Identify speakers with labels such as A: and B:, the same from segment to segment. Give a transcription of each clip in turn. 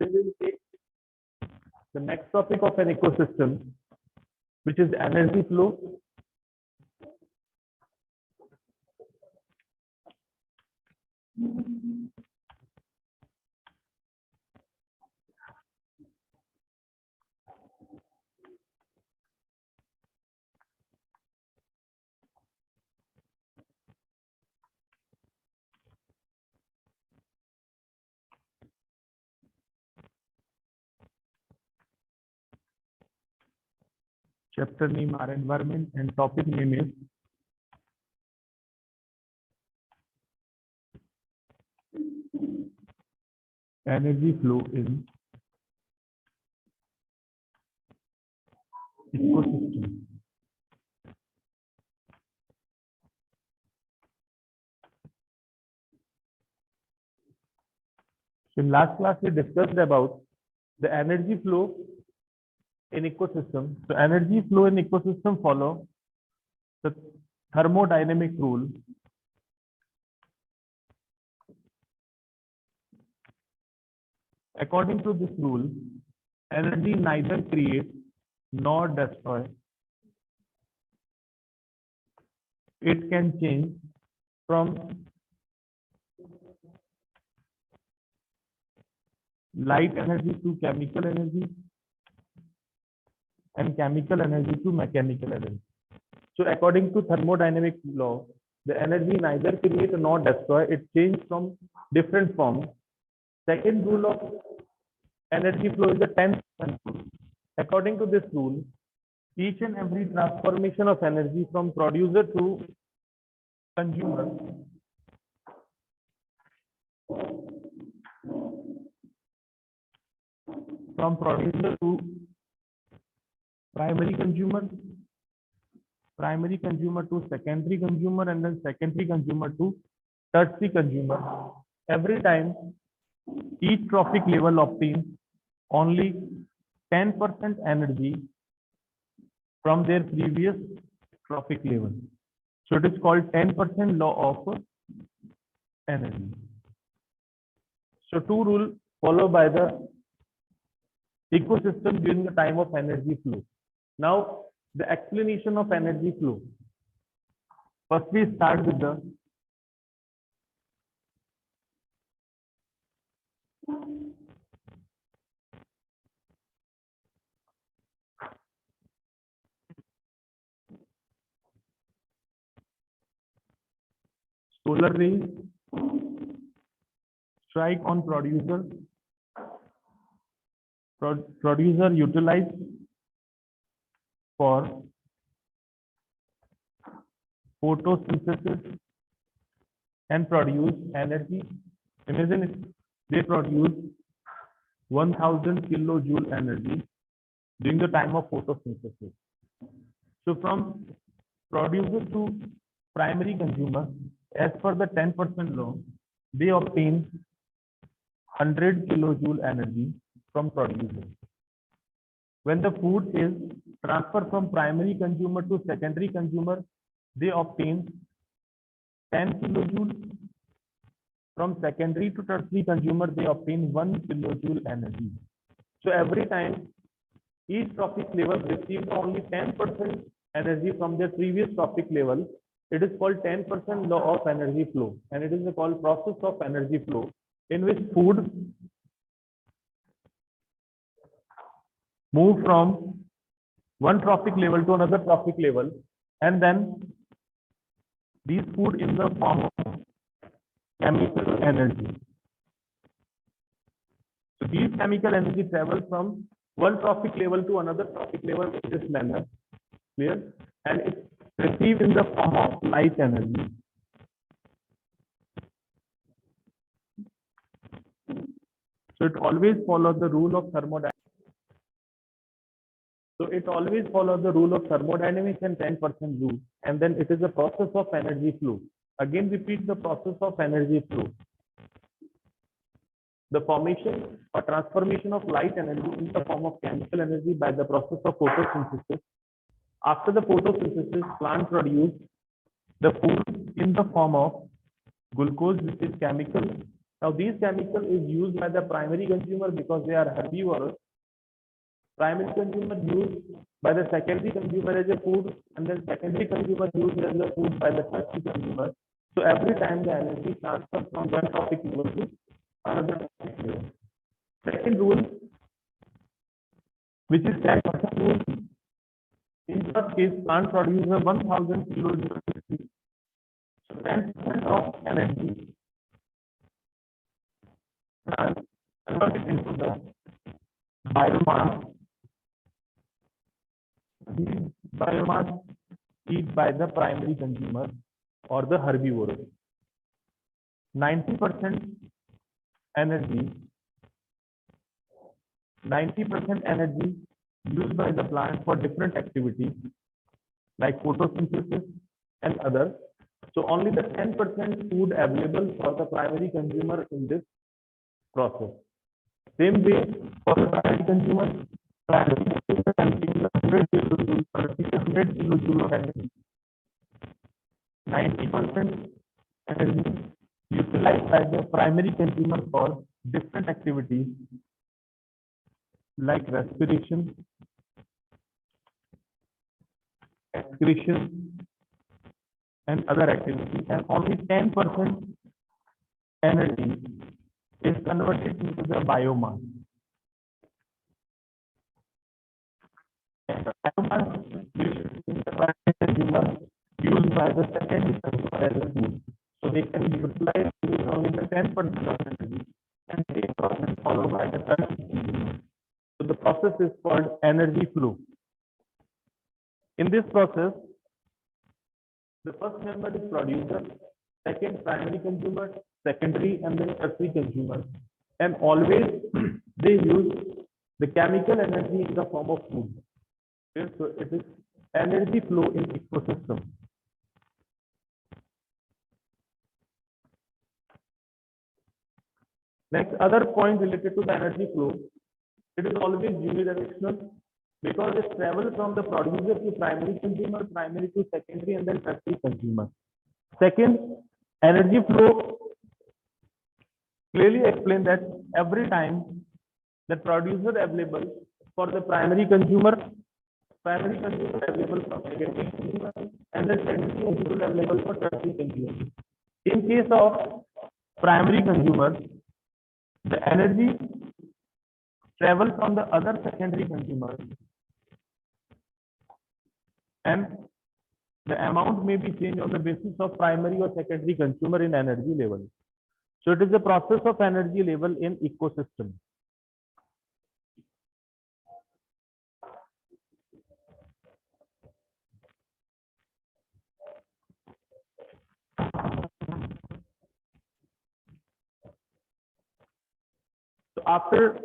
A: We will take the next topic of an ecosystem, which is energy flow. Chapter name are environment and topic name is energy flow in ecosystem. So in last class we discussed about the energy flow in ecosystem. So energy flow in ecosystem follow the thermodynamic rule. According to this rule, energy neither creates nor destroys. It can change from light energy to chemical energy and chemical energy to mechanical energy. So according to thermodynamic law, the energy neither creates nor destroys. It changes from different forms. Second rule of energy flow is the 10% rule. According to this rule, each and every transformation of energy from producer to consumer from producer to primary consumer to secondary consumer, and then secondary consumer to tertiary consumer. Every time each trophic level obtains only 10% energy from their previous trophic level. So it is called 10% law of energy. So two rules followed by the ecosystem during the time of energy flow. Now the explanation of energy flow. First we start with the solar rays strike on producer. Producer utilized for photosynthesis and produce energy. Imagine they produce 1000 kilojoule energy during the time of photosynthesis. So from producer to primary consumer, as per the 10% law, they obtain 100 kilojoule energy from producer. When the food is transferred from primary consumer to secondary consumer, they obtain 10 kilojoule. From secondary to tertiary consumer, they obtain 1 kilojoule energy. So every time each trophic level receives only 10% energy from their previous trophic level, it is called 10% law of energy flow, and it is called process of energy flow, in which food move from one trophic level to another trophic level, and then these food in the form of chemical energy. So these chemical energy travel from one trophic level to another trophic level in this manner, clear? And it's received in the form of light energy. So it always follows the rule of thermodynamics. So it always follows the rule of thermodynamics and 10% rule, and then it is a process of energy flow. Again, repeat the process of energy flow. The formation or transformation of light energy in the form of chemical energy by the process of photosynthesis. After the photosynthesis, plant produce the food in the form of glucose, which is chemical Now, these chemicals is used by the primary consumer because they are herbivores. Primary consumer used by the secondary consumer as a food, and then secondary consumer used as a food by the tertiary consumer. So every time the energy transfers from one topic level to another topic level. Second rule, which is 10% rule. In first case, plant produces 1000 kilojoules energy. So 10% of energy converted into the biomass. This biomass eaten by the primary consumer or the herbivore. 90% energy 90% energy used by the plant for different activities like photosynthesis and others. So only the 10% food available for the primary consumer in this process. Same way for the primary consumer, primary consumer consumes 100 kilojoule of energy. 90% energy utilized by the primary consumer for different activities like respiration, excretion, and other activities, and only 10% energy is converted into the biomass. And the biomass in the primary consumer used by the secondary consumer as a food. So they can be utilized with only the 10% of energy, and the process followed by the tertiary consumer. So the process is called energy flow. In this process, the first member is producer, second primary consumer, secondary, and then tertiary consumer. And always they use the chemical energy in the form of food. Okay, so it is energy flow in ecosystem. Next, other point related to the energy flow, it is always unidirectional because it travels from the producer to primary consumer, primary to secondary, and then tertiary consumer. Second, energy flow clearly explains that every time the producer available for the primary consumer available for secondary consumer, and the secondary consumer available for tertiary consumer. In case of primary consumer, the energy travel from the other secondary consumer, and the amount may be changed on the basis of primary or secondary consumer in energy level. So it is the process of energy level in ecosystem. So after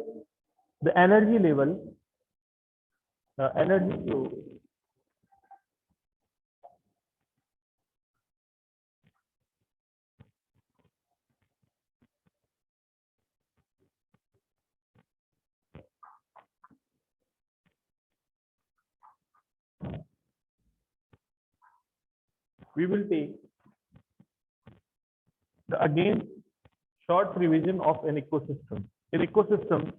A: the energy level, energy flow, we will take the again short revision of an ecosystem. In ecosystem,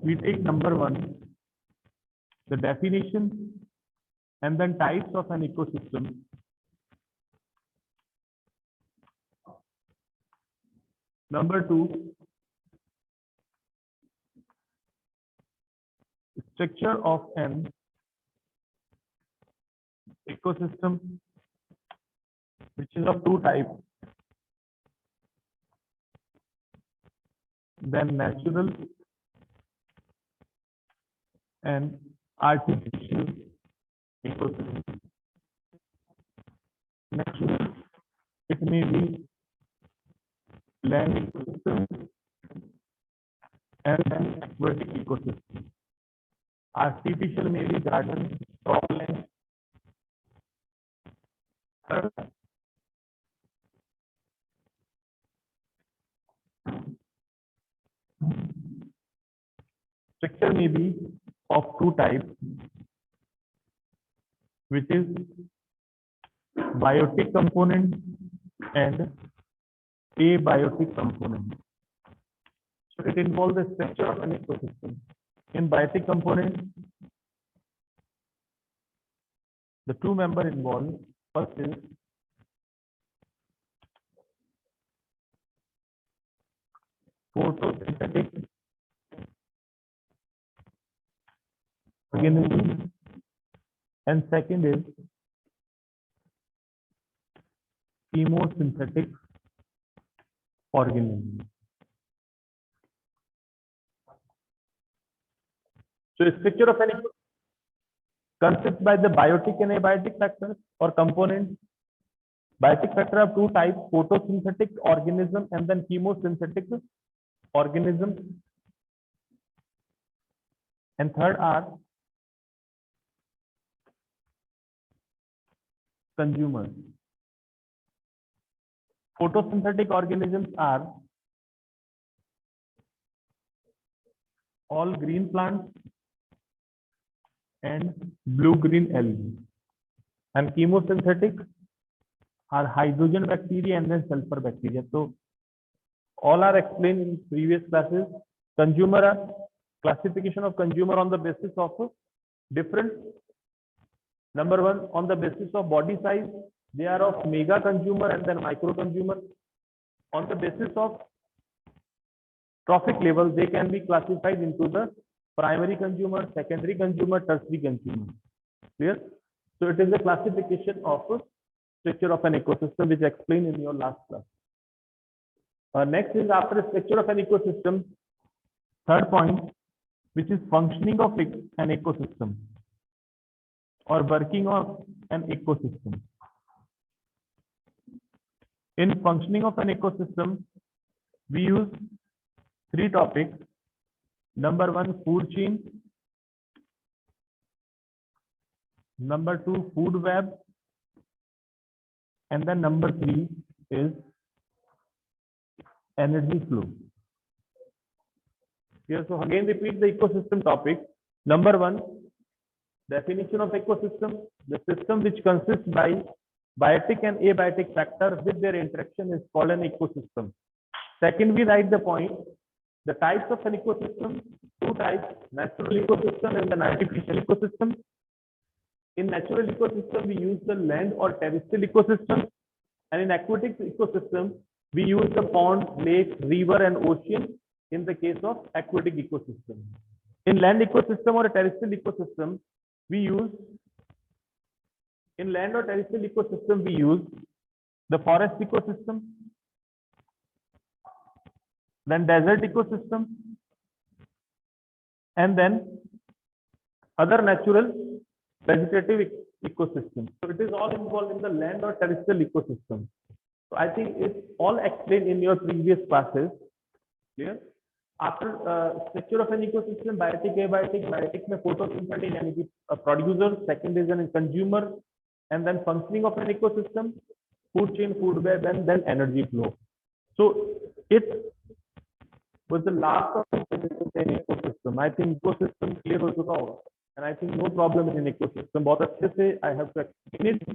A: we take number one, the definition and then types of an ecosystem. Number two, structure of an ecosystem, which is of two types. Then natural and artificial ecosystem. Natural, it may be land ecosystem and then aquatic ecosystem. Artificial may be garden, cropland. Structure may be of two types, which is biotic component and abiotic component. So it involves the structure of an ecosystem. In biotic component, the two members involved, first is photosynthetic organism and second is chemosynthetic organism. So structure of an ecosystem consists by the biotic and abiotic factors or components. Biotic factor have two types, photosynthetic organism and then chemosynthetic organism. And third are consumers. Photosynthetic organisms are all green plants and blue-green algae. And chemosynthetic are hydrogen bacteria and then sulfur bacteria. So all are explained in previous classes. Consumer are classification of consumer on the basis of different. Number one, on the basis of body size, they are of mega consumer and then micro consumer. On the basis of trophic level, they can be classified into the primary consumer, secondary consumer, tertiary consumer. Clear? So it is a classification of structure of an ecosystem which I explained in your last class. Next is after structure of an ecosystem, third point, which is functioning of an ecosystem or working of an ecosystem. In functioning of an ecosystem, we use three topics. Number one, food chain. Number two, food web. And then number three is energy flow. Here, so again repeat the ecosystem topic. Number one, definition of ecosystem. The system which consists by biotic and abiotic factors with their interaction is called an ecosystem. Second, we write the point. The types of an ecosystem, two types, natural ecosystem and an artificial ecosystem. In natural ecosystem, we use the land or terrestrial ecosystem, and in aquatic ecosystem, we use the pond, lake, river, and ocean in the case of aquatic ecosystem. In land ecosystem or a terrestrial ecosystem, we use the forest ecosystem, then desert ecosystem, and then other natural vegetative ecosystem. So it is all involved in the land or terrestrial ecosystem. So I think it's all explained in your previous classes. Clear? After structure of an ecosystem, biotic, abiotic, biotic में photosynthetic यानी कि producer, second is a consumer, and then functioning of an ecosystem, food chain, food web, and then energy flow. So it was the last of the ecosystem. I think ecosystem clear हो चुका होगा. And I think no problem in ecosystem. बहुत अच्छे से I have to explain it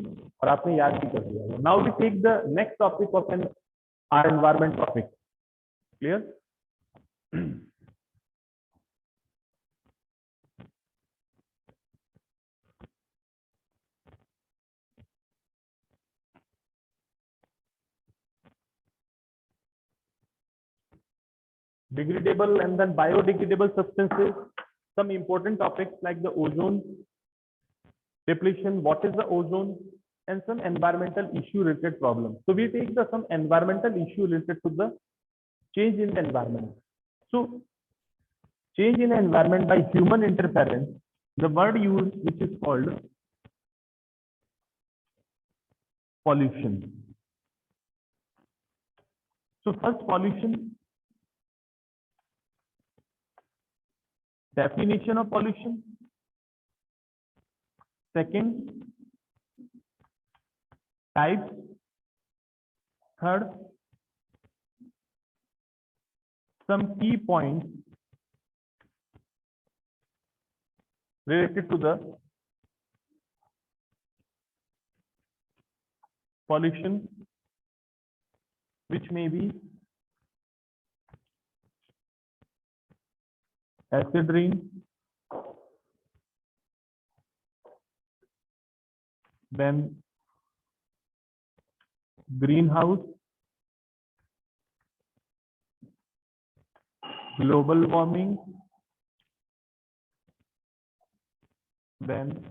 A: और आपने याद भी कर दिया. Now we take the next topic of our environment topic. Clear? Degradable and then biodegradable substances. Some important topics like the ozone depletion, what is the ozone, and some environmental issue related problems. So we take some environmental issue related to the change in the environment. So change in the environment by human interference, the word used which is called pollution. So first, pollution. Definition of pollution. Second, types. Third, some key points related to the pollution, which may be acid rain, then greenhouse, global warming, then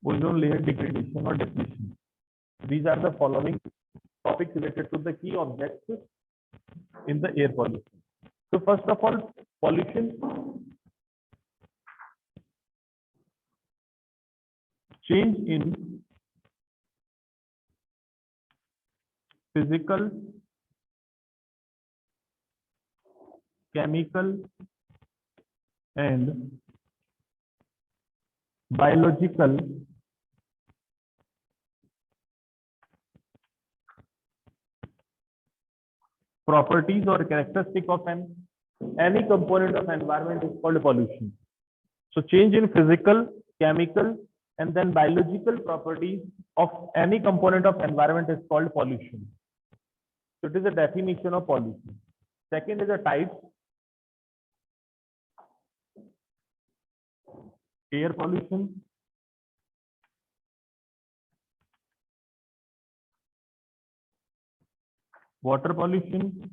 A: ozone layer degradation or depletion. These are the following topics related to the key objects in the air pollution. So first of all, pollution, change in physical, chemical, and biological properties or characteristic of any component of environment is called pollution. So change in physical, chemical, and then biological properties of any component of environment is called pollution. So it is a definition of pollution. Second is a type. Air pollution, water pollution.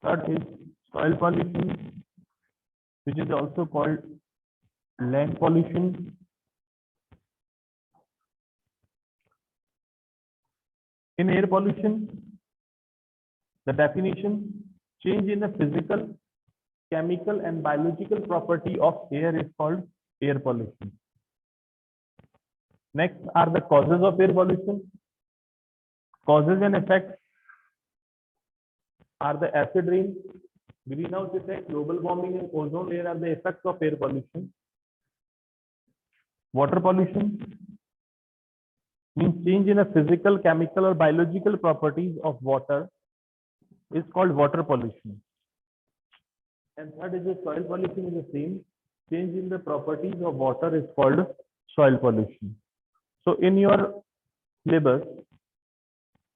A: Third is soil pollution, which is also called land pollution. In air pollution, the definition, change in the physical, chemical, and biological property of air is called air pollution. Next are the causes of air pollution. Causes and effects are the acid rain, greenhouse effect, global warming, and ozone layer are the effects of air pollution. Water pollution means change in a physical, chemical, or biological properties of water is called water pollution. And third is the soil pollution is the same. Change in the properties of water is called soil pollution. So in your syllabus,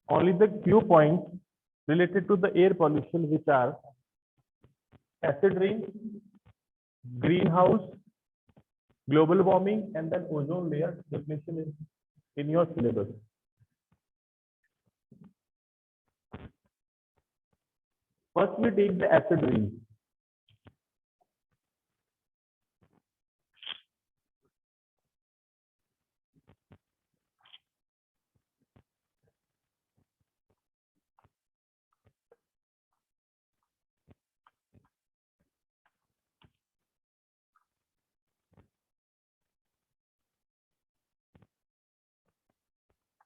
A: only the few points related to the air pollution, which are acid rain, greenhouse, global warming, and then ozone layer definition is in your syllabus. First, we take the acid rain.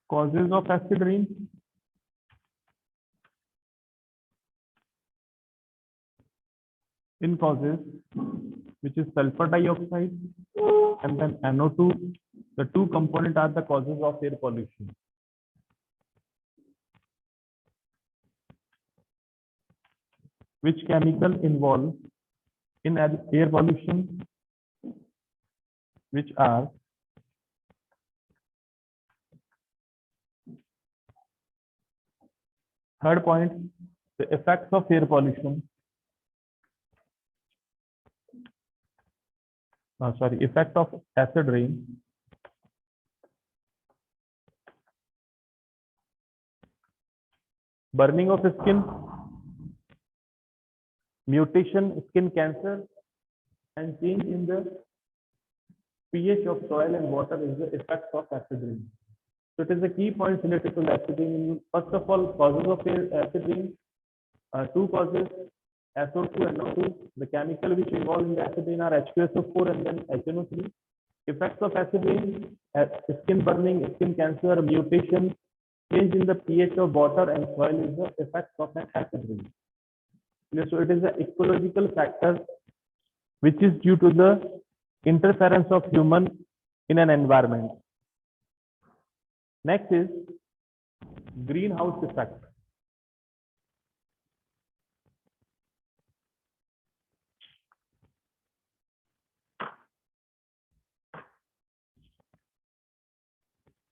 A: Causes of acid rain. In causes, which is sulfur dioxide and then NO2, the two components are the causes of air pollution. Which chemical involved in air pollution? Which are third point, the effects of air pollution. Effect of acid rain. Burning of skin, mutation, skin cancer, and change in the pH of soil and water is the effects of acid rain. So it is the key points related to acid rain. First of all, causes of acid rain. Two causes, SO2 and NO2. The chemical which involved in the acid rain are H2SO4 and then HNO3. Effects of acid rain, skin burning, skin cancer, mutation, change in the pH of water and soil is the effects of an acid rain. So it is an ecological factor which is due to the interference of human in an environment. Next is greenhouse effect.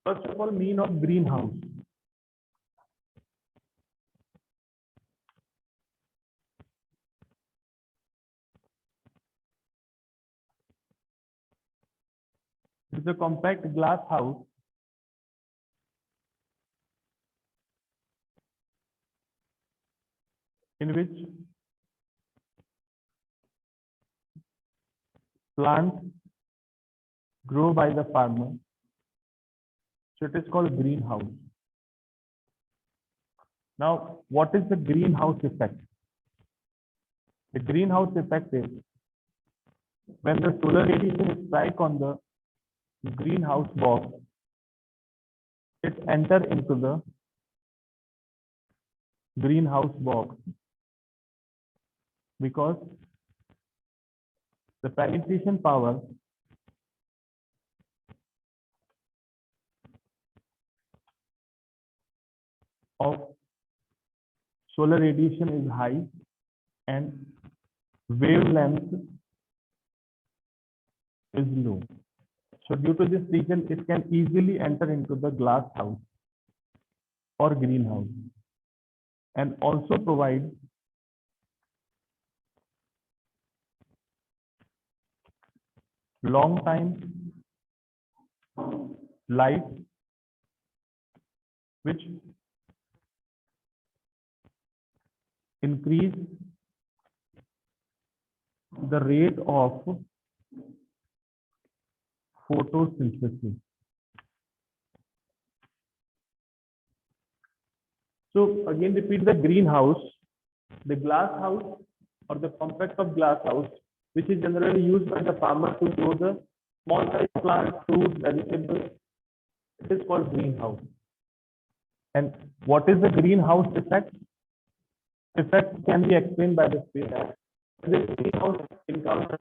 A: First of all, mean of greenhouse. It's a compact glass house in which plants grow by the farmer. So it is called greenhouse. Now, what is the greenhouse effect? The greenhouse effect is when the solar radiation strike on the greenhouse box, it enter into the greenhouse box because the penetration power of solar radiation is high and wavelength is low. So due to this reason, it can easily enter into the glass house or greenhouse and also provide long time light, which increase the rate of photosynthesis. So again, repeat the greenhouse, the glass house or the compact of glass house, which is generally used by the farmer to grow the small size plants, fruits, vegetables. It is called greenhouse. And what is the greenhouse effect? Effect can be explained by the space. The greenhouse encounter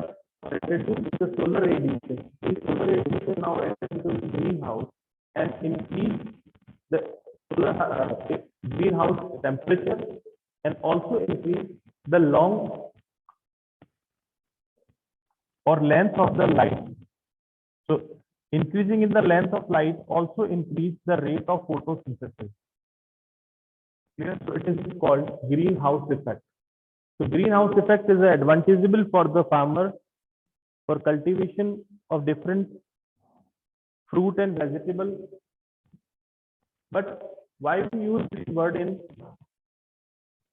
A: reduces the solar radiation. The solar radiation now enters into the greenhouse and increase the solar greenhouse temperature and also increase the long or length of the light. So increasing in the length of light also increase the rate of photosynthesis. Clear? So it is called greenhouse effect. So greenhouse effect is advantageable for the farmer for cultivation of different fruit and vegetable. But why we use this word in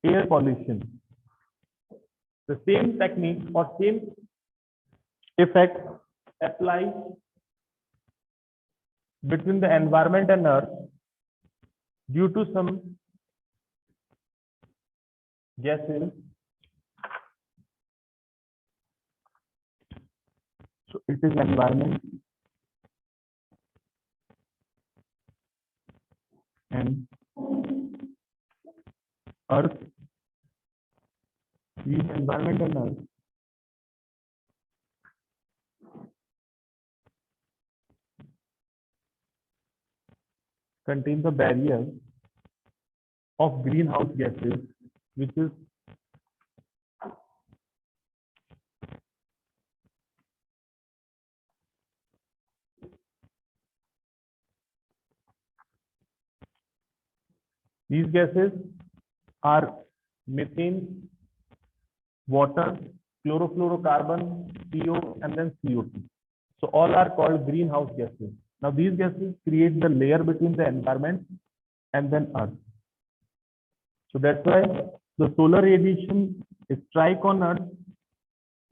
A: air pollution? The same technique or same effect applies between the environment and earth due to some gases. So it is environment and earth. These environment and earth contain the barrier of greenhouse gases, which is these gases are methane, water, chlorofluorocarbon, CO, and then CO2. So all are called greenhouse gases. Now these gases create the layer between the environment and then earth. So that's why the solar radiation strike on earth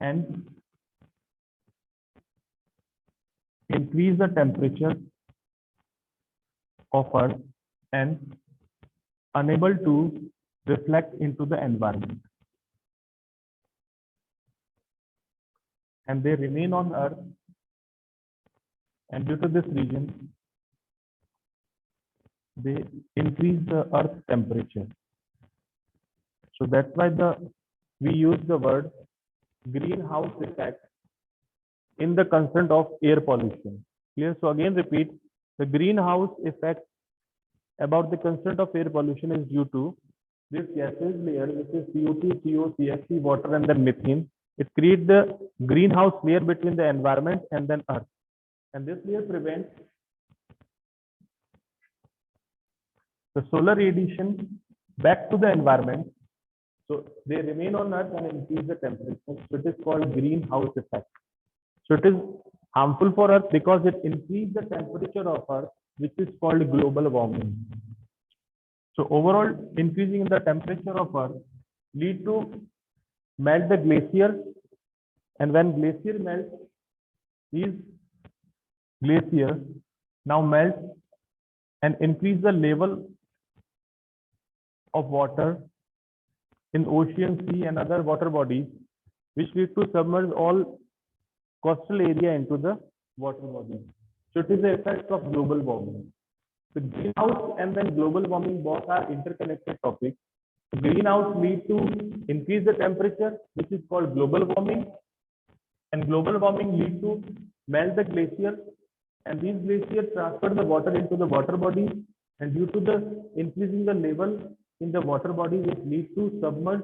A: and increase the temperature of earth and unable to reflect into the environment. And they remain on earth, and due to this reason, they increase the earth temperature. So that's why we use the word greenhouse effect in the concern of air pollution. Clear? So again repeat, the greenhouse effect about the concern of air pollution is due to this gases layer, which is CO2, CO, CFC, water, and then methane. It creates the greenhouse layer between the environment and then earth. And this layer prevents The solar radiation back to the environment, so they remain on Earth and increase the temperature. So it is called greenhouse effect. So it is harmful for Earth because it increases the temperature of Earth, which is called global warming. So overall, increasing in the temperature of Earth lead to melt the glacier, and when glacier melts, these glaciers now melt and increase the level of water in ocean, sea, and other water bodies, which lead to submerge all coastal area into the water body. So it is the effect of global warming. The greenhouse and then global warming both are interconnected topics. The greenhouse lead to increase the temperature, which is called global warming, and global warming lead to melt the glaciers, and these glaciers transfer the water into the water body, and due to the increasing the level in the water body, it leads to submerge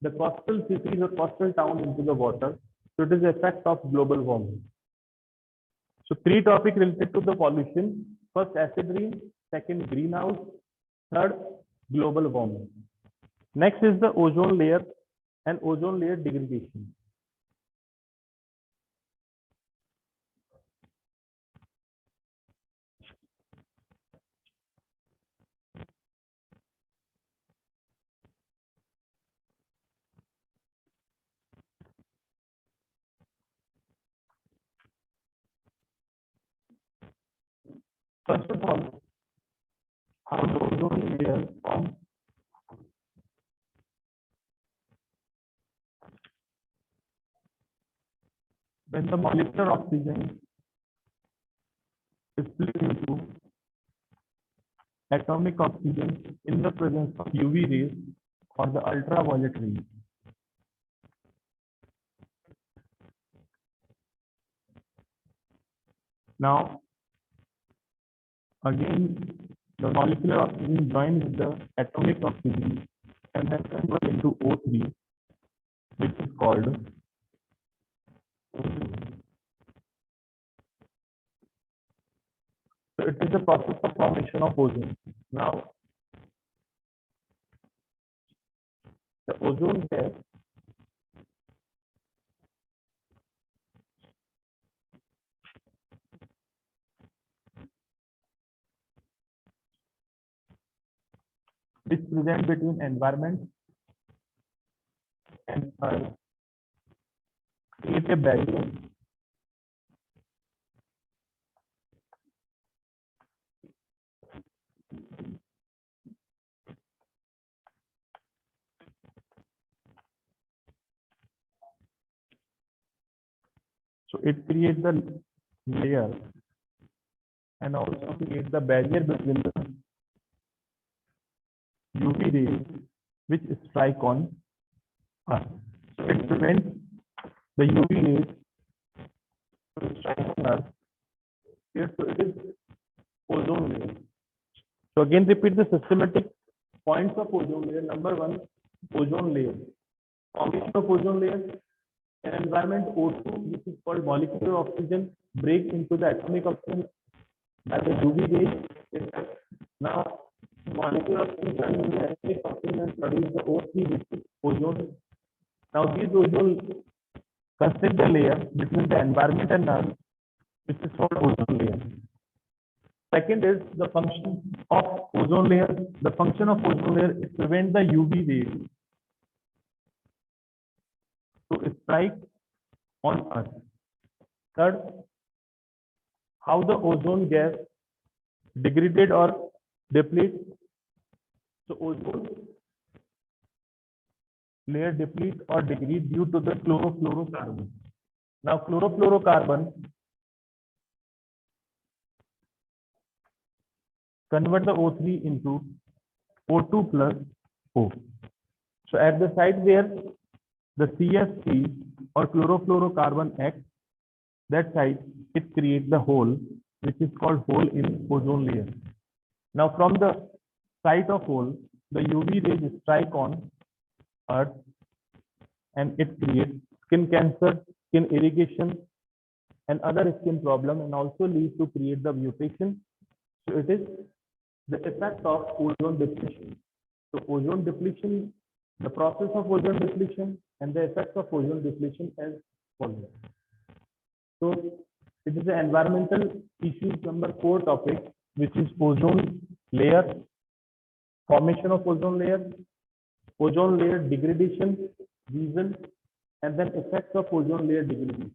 A: the coastal cities or coastal towns into the water. So it is the effect of global warming. So three topics related to the pollution. First, acid rain. Second, greenhouse. Third, global warming. Next is the ozone layer and ozone layer degradation. First of all, how the ozone layer forms. When the molecular oxygen is split into atomic oxygen in the presence of UV rays or the ultraviolet rays. Now, again, the molecular oxygen joins with the atomic oxygen and then convert into O3, which is called ozone. So it is the process of formation of ozone. Now, the ozone gas is present between environment and Earth create a barrier. So it creates the layer and also creates the barrier between the UV rays which strike on Earth. So it prevents the UV rays to strike on Earth. Yes, so it is ozone layer. So again, repeat the systematic points of ozone layer. Number one, ozone layer. Formation of ozone layer. An environment O2, which is called molecular oxygen, break into the atomic oxygen by the UV rays. Now, molecular oxygen turn into the atomic oxygen and produce the O3, which is ozone. Now, these ozone constitute the layer between the environment and Earth, which is called ozone layer. Second is the function of ozone layer. The function of ozone layer is prevent the UV rays to strike on Earth. Third, how the ozone gas degraded or depletes. So ozone layer deplete or degrade due to the chlorofluorocarbon. Now chlorofluorocarbon convert the O3 into O2 plus O. So at the site where the CFC or chlorofluorocarbon acts, that site it creates the hole, which is called hole in ozone layer. Now from the site of hole, the UV rays strike on Earth and it creates skin cancer, skin irrigation, and other skin problem, and also leads to create the mutation. So it is the effect of ozone depletion. So ozone depletion, the process of ozone depletion and the effects of ozone depletion as follows. So it is the environmental issues number 4 topic, which is ozone layer, formation of ozone layer degradation, reason, and then effects of ozone layer degradation.